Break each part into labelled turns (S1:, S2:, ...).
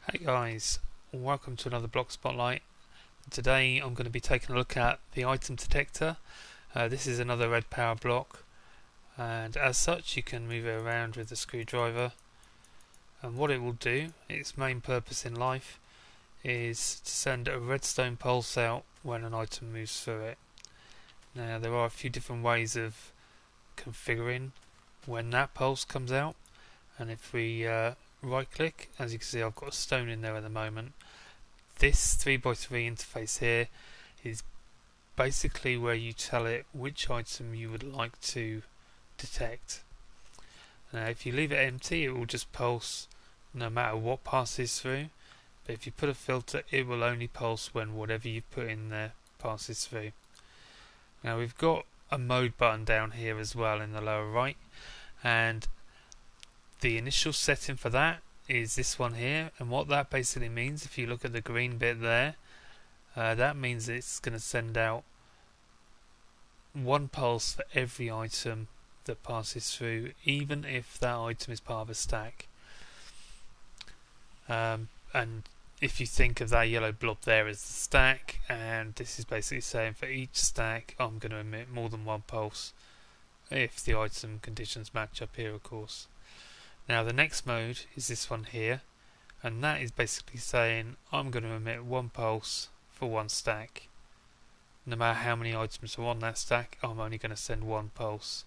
S1: Hey guys, welcome to another Block Spotlight. Today I'm going to be taking a look at the item detector. This is another red power block, and as such you can move it around with the screwdriver. And what it will do, its main purpose in life, is to send a redstone pulse out when an item moves through it. Now there are a few different ways of configuring when that pulse comes out, and if we right click, as you can see I've got a stone in there at the moment. This 3x3 interface here is basically where you tell it which item you would like to detect. Now if you leave it empty it will just pulse no matter what passes through, but if you put a filter it will only pulse when whatever you put in there passes through. Now we've got a mode button down here as well in the lower right, and the initial setting for that is this one here, and what that basically means, if you look at the green bit there, that means it's going to send out one pulse for every item that passes through, even if that item is part of a stack. And if you think of that yellow blob there as the stack, and this is basically saying for each stack I'm going to emit more than one pulse, if the item conditions match up here of course. Now the next mode is this one here, and that is basically saying I'm going to emit one pulse for one stack. No matter how many items are on that stack, I'm only going to send one pulse.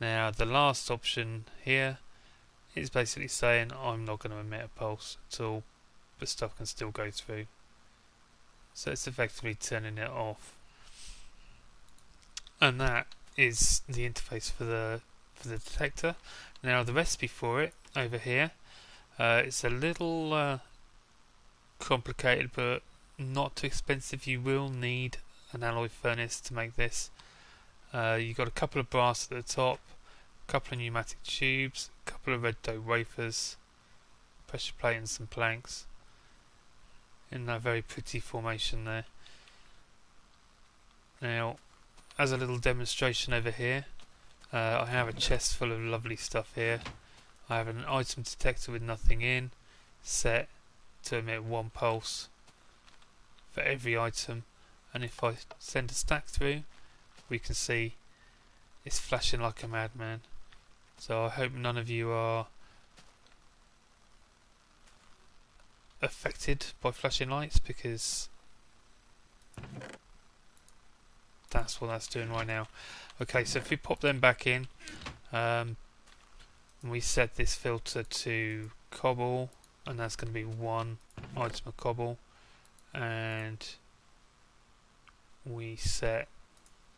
S1: Now the last option here is basically saying I'm not going to emit a pulse at all, but stuff can still go through. So it's effectively turning it off. And that is the interface for the detector. Now the recipe for it over here, it's a little complicated but not too expensive. You will need an alloy furnace to make this. You've got a couple of brass at the top, a couple of pneumatic tubes, a couple of red dough wafers, pressure plate and some planks in that very pretty formation there. Now as a little demonstration over here, I have a chest full of lovely stuff here. I have an item detector with nothing in, set to emit one pulse for every item, and if I send a stack through we can see it's flashing like a madman. So I hope none of you are affected by flashing lights, because that's what that's doing right now. Okay, so if we pop them back in, we set this filter to cobble, and that's going to be one item of cobble, and we set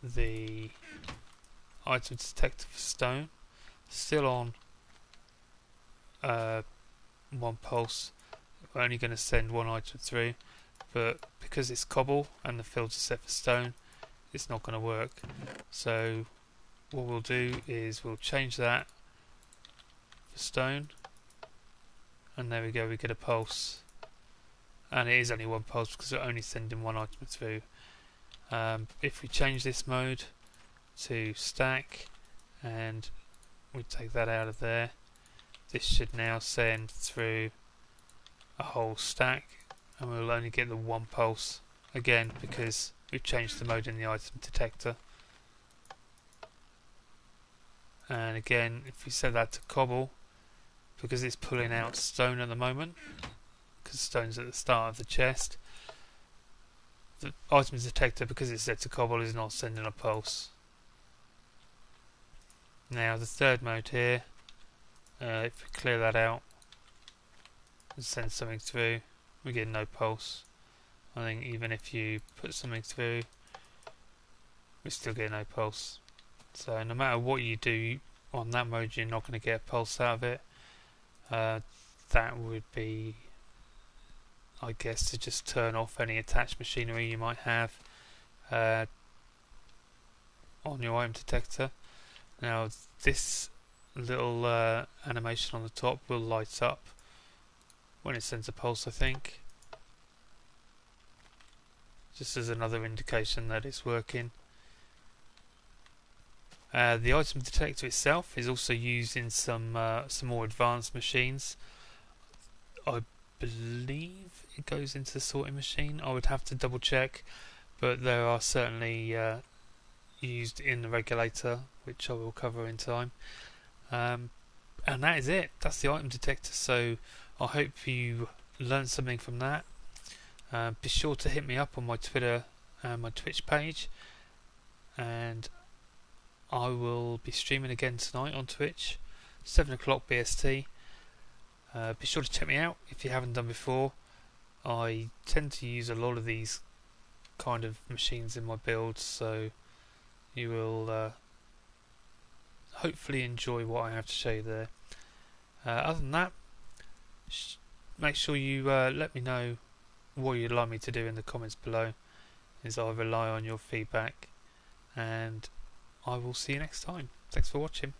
S1: the item detector for stone still on one pulse. We're only going to send one item through, but because it's cobble and the filter set for stone, it's not going to work. So what we'll do is we'll change that for stone, and there we go, we get a pulse, and it is only one pulse because we're only sending one item through. If we change this mode to stack and we take that out of there, this should now send through a whole stack, and we'll only get the one pulse again because we've changed the mode in the item detector. And again, if we set that to cobble, because it's pulling out stone at the moment, because stone's at the start of the chest, the item detector, because it's set to cobble, is not sending a pulse. Now the third mode here, if we clear that out and send something through, we get no pulse. I think even if you put something through, we still get no pulse. So no matter what you do on that mode, you're not going to get a pulse out of it. That would be, I guess, to just turn off any attached machinery you might have on your item detector. Now this little animation on the top will light up when it sends a pulse, I think, just as another indication that it's working. The item detector itself is also used in some more advanced machines. I believe it goes into the sorting machine. I would have to double check, but there are certainly used in the regulator, which I will cover in time. And that is it. That's the item detector. So I hope you learned something from that. Be sure to hit me up on my Twitter and my Twitch page, and I will be streaming again tonight on Twitch, 7 o'clock BST. Be sure to check me out if you haven't done before. I tend to use a lot of these kind of machines in my builds, so you will hopefully enjoy what I have to show you there. Other than that, make sure you let me know what you'd like me to do in the comments below, as I rely on your feedback, and I will see you next time. Thanks for watching.